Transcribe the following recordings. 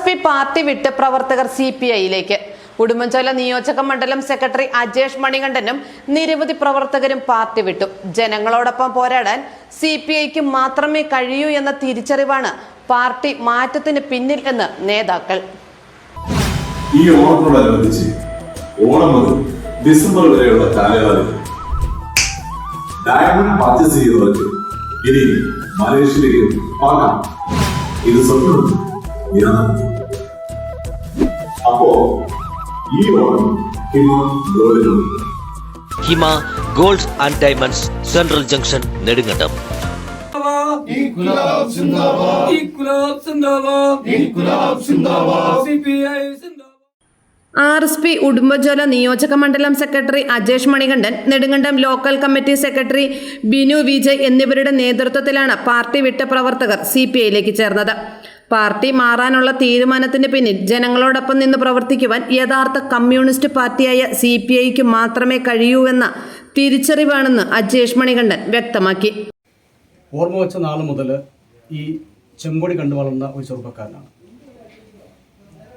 RSP party വിട്ട് പ്രവർത്തകർ CPIയിലേക്ക്. ഉടുമ്പൻചോല നിയോജക മണ്ഡലം സെക്രട്ടറി അജേഷ് മണികണ്ഠനും നിരവധി പ്രവർത്തകരും പാർട്ടി വിട്ടു. ജനങ്ങളോടൊപ്പം പോരാടാൻ CPIക്ക് മാത്രമേ കഴിയൂ എന്ന തിരിച്ചറിവാണ് പാർട്ടി മാറ്റത്തിന് പിന്നിൽ എന്ന് നേതാക്കൾ. ഈ ഓണത്തോടനുബന്ധിച്ച് ഓണം മുതൽ ഡിസംബർ വരെയുള്ള കാലയളവിൽ ഡയമണ്ട് പർച്ചേസ് ചെയ്യുന്നവർക്ക് ഇനി മലേഷ്യയിലേക്ക് പോകാം. ഇത് സ്വപ്നം. അപ്പോ ഈ Onam Hima gold and diamonds central junction Nedumkandam. RSP Udumbanchola നിയോജക മണ്ഡലം secretary Ajesh Manikandan, Nedumkandam local committee secretary Binu Vijay എന്നിവരുടെ നേതൃത്വത്തിലാണ് പാർട്ടി വിട്ട പ്രവർത്തകർ CPIയിലേക്ക് ചേർന്നത്. പാർട്ടി മാറാനുള്ള തീരുമാനത്തിന് പിന്നിൽ ജനങ്ങളോടൊപ്പം നിന്ന് പ്രവർത്തിക്കുവാൻ യഥാർത്ഥ കമ്മ്യൂണിസ്റ്റ് പാർട്ടിയായ CPIക്ക് മാത്രമേ കഴിയൂ എന്ന തിരിച്ചറിവാണെന്ന് അജേഷ് മണികണ്ഠൻ വ്യക്തമാക്കി. ഓർമ്മ വെച്ച നാൾ മുതൽ ഈ ചെങ്കൊടി കണ്ടു വളർന്ന ഒരു ചെറുപ്പക്കാരനാണ്.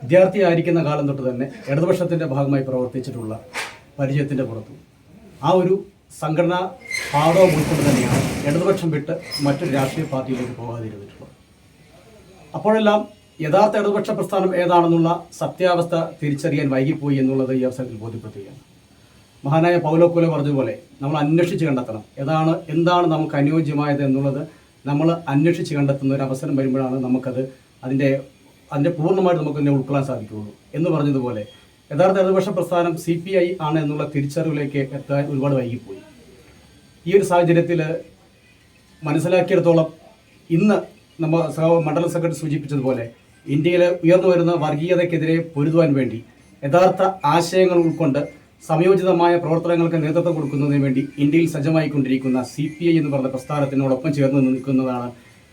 വിദ്യാർത്ഥിയായിരിക്കുന്ന കാലം തൊട്ട് തന്നെ ഇടതുപക്ഷത്തിൻ്റെ ഭാഗമായി പ്രവർത്തിച്ചിട്ടുള്ള പരിചയത്തിൻ്റെ പുറത്തും ആ ഒരു സംഘടനാ ഭാഗവും ഉൾക്കൊണ്ട് തന്നെയാണ് ഇടതുപക്ഷം വിട്ട് മറ്റൊരു രാഷ്ട്രീയ പാർട്ടിയിലേക്ക് പോകാതിരുന്നിട്ടുള്ളത്. അപ്പോഴെല്ലാം യഥാർത്ഥ ഇടതുപക്ഷ പ്രസ്ഥാനം ഏതാണെന്നുള്ള സത്യാവസ്ഥ തിരിച്ചറിയാൻ വൈകിപ്പോയി എന്നുള്ളത് ഈ അവസരത്തിൽ ബോധ്യപ്പെടുത്തുകയാണ്. മഹാനായ പൗലോ കൊയ്ലോ പറഞ്ഞതുപോലെ നമ്മൾ അന്വേഷിച്ച് കണ്ടെത്തണം, എന്താണ് നമുക്ക് അനുയോജ്യമായത് എന്നുള്ളത് നമ്മൾ അന്വേഷിച്ച് കണ്ടെത്തുന്ന ഒരു അവസരം വരുമ്പോഴാണ് നമുക്കത് അതിൻ്റെ പൂർണ്ണമായിട്ട് നമുക്ക് തന്നെ ഉൾക്കൊള്ളാൻ സാധിക്കുകയുള്ളൂ എന്ന് പറഞ്ഞതുപോലെ യഥാർത്ഥ ഇടതുപക്ഷ പ്രസ്ഥാനം CPI ആണ് എന്നുള്ള തിരിച്ചറിവിലേക്ക് എത്താൻ ഒരുപാട് വൈകിപ്പോയി. ഈ ഒരു സാഹചര്യത്തിൽ മനസ്സിലാക്കിയിടത്തോളം ഇന്ന് നമ്മൾ മണ്ഡലം സെക്രട്ടറി സൂചിപ്പിച്ചതുപോലെ ഇന്ത്യയിൽ ഉയർന്നു വരുന്ന വർഗീയതയ്ക്കെതിരെ പൊരുതുവാൻ വേണ്ടി യഥാർത്ഥ ആശയങ്ങൾ ഉൾക്കൊണ്ട് സംയോജിതമായ പ്രവർത്തനങ്ങൾക്ക് നേതൃത്വം കൊടുക്കുന്നതിന് വേണ്ടി ഇന്ത്യയിൽ സജ്ജമായിക്കൊണ്ടിരിക്കുന്ന CPI എന്ന് പറയുന്ന പ്രസ്ഥാനത്തിനോടൊപ്പം ചേർന്ന് നിൽക്കുന്നതാണ്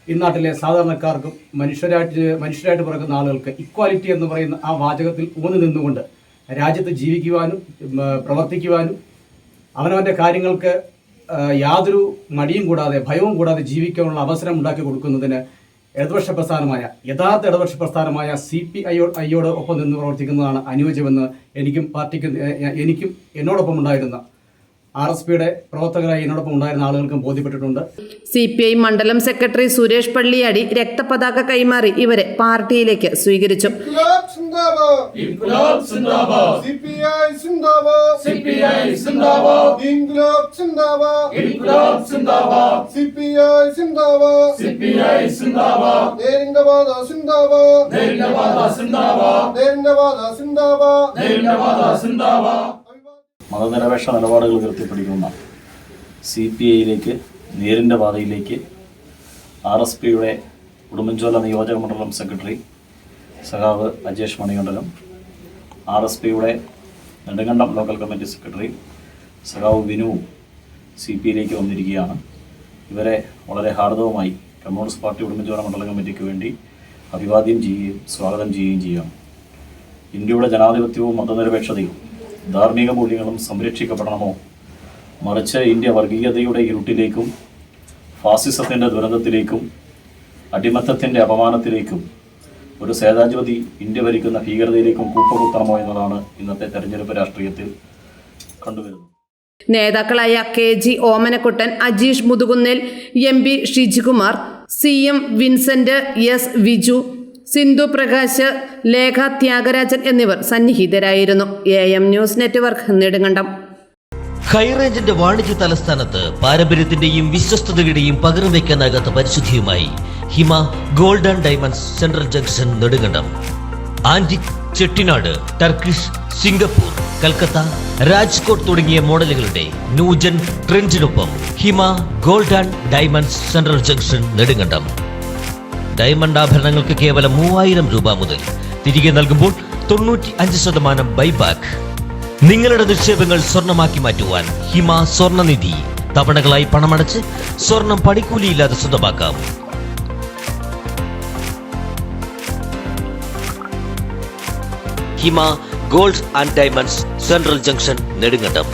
ഇന്നാട്ടിലെ സാധാരണക്കാർക്കും മനുഷ്യരായിട്ട് പിറക്കുന്ന ആളുകൾക്ക് ഇക്വാലിറ്റി എന്ന് പറയുന്ന ആ വാചകത്തിൽ ഊന്നി നിന്നുകൊണ്ട് രാജ്യത്ത് ജീവിക്കുവാനും പ്രവർത്തിക്കുവാനും അവനവൻ്റെ കാര്യങ്ങൾക്ക് യാതൊരു മടിയും കൂടാതെ ഭയവും കൂടാതെ ജീവിക്കാനുള്ള അവസരം ഉണ്ടാക്കി കൊടുക്കുന്നതിന് യഥാർത്ഥ ഇടതുപക്ഷ പ്രസ്ഥാനമായ CPIയോട് ഒപ്പം നിന്ന് പ്രവർത്തിക്കുന്നതാണ് അനുയോജ്യമെന്ന് എനിക്കും എന്നോടൊപ്പം ഉണ്ടായിരുന്ന RSPയുടെ പ്രവർത്തകരായി എന്നോടൊപ്പം ഉണ്ടായിരുന്ന ആളുകൾക്കും ബോധ്യപ്പെട്ടിട്ടുണ്ട്. CPI മണ്ഡലം സെക്രട്ടറി സുരേഷ് പള്ളിയാടി രക്തപതാക കൈമാറി ഇവരെ പാർട്ടിയിലേക്ക് സ്വീകരിച്ചു. മതനിരപേക്ഷ നിലപാടുകൾ ഉയർത്തിപ്പിടിക്കുന്ന CPIയിലേക്ക് നേരിൻ്റെ പാതയിലേക്ക് RSPയുടെ ഉടുമ്പൻചോല നിയോജക മണ്ഡലം സെക്രട്ടറി സഖാവ് അജേഷ് മണികണ്ഠനും RSPയുടെ നെടുങ്കണ്ടം ലോക്കൽ കമ്മിറ്റി സെക്രട്ടറി സഖാവ് ബിനുവും CPIയിലേക്ക് വന്നിരിക്കുകയാണ്. ഇവരെ വളരെ ഹാർദവമായി കമ്മ്യൂണിസ്റ്റ് പാർട്ടി ഉടുമ്പൻചോല മണ്ഡലം കമ്മിറ്റിക്ക് വേണ്ടി അഭിവാദ്യം ചെയ്യുകയും സ്വാഗതം ചെയ്യുകയും ചെയ്യുകയാണ്. ഇന്ത്യയുടെ ജനാധിപത്യവും മതനിരപേക്ഷതയും ധാർമ്മിക മൂല്യങ്ങളും സംരക്ഷിക്കപ്പെടണമോ, മറിച്ച് ഇന്ത്യ വർഗീയതയുടെ ഇരുട്ടിലേക്കും ഫാസിസത്തിൻ്റെ ദുരന്തത്തിലേക്കും അടിമത്തത്തിൻ്റെ അപമാനത്തിലേക്കും ഒരു സ്വേച്ഛാധിപതി ഇന്ത്യ ഭരിക്കുന്ന ഭീകരതയിലേക്കും കൂപ്പുകുത്തണമോ എന്നതാണ് ഇന്നത്തെ തെരഞ്ഞെടുപ്പ് രാഷ്ട്രീയത്തിൽ കണ്ടുവരുന്നത്. നേതാക്കളായ KG Omanakuttan, Ajeesh Muthukunnel, MP Shijikumar, CM Vincent, S Viju, Sindhu Prakash, Lekha Thyagarajan എന്നിവർ സന്നിഹിതരായിരുന്നു. AM news network Nedumkandam. ഹൈറേഞ്ചിന്റെ വാണിജ്യ തലസ്ഥാനത്ത് പാരമ്പര്യത്തിന്റെയും വിശ്വസ്തതയുടെയും പകരം വയ്ക്കാനാകാത്ത പരിശുദ്ധിയുമായി Hima gold and diamonds central junction Nedumkandam. Antique, Chettinad, Turkish, Singapore, Calcutta, Rajkot തുടങ്ങിയ മോഡലുകളുടെ ന്യൂജൻ ട്രെൻഡിനൊപ്പം Hima gold and diamonds central junction Nedumkandam. Diamond ആഭരണങ്ങൾക്ക് കേവലം 3000 രൂപ മുതൽ, തിരികെ നൽകുമ്പോൾ 95% ബൈബാക്ക്. നിങ്ങളുടെ നിക്ഷേപങ്ങൾ സ്വർണമാക്കി മാറ്റുവാൻ ഹിമ സ്വർണനിധി. തവണകളായി പണമടച്ച് സ്വർണം പണിക്കൂലിയില്ലാതെ സ്വന്തമാക്കാം. Hima gold and diamonds central junction Nedumkandam.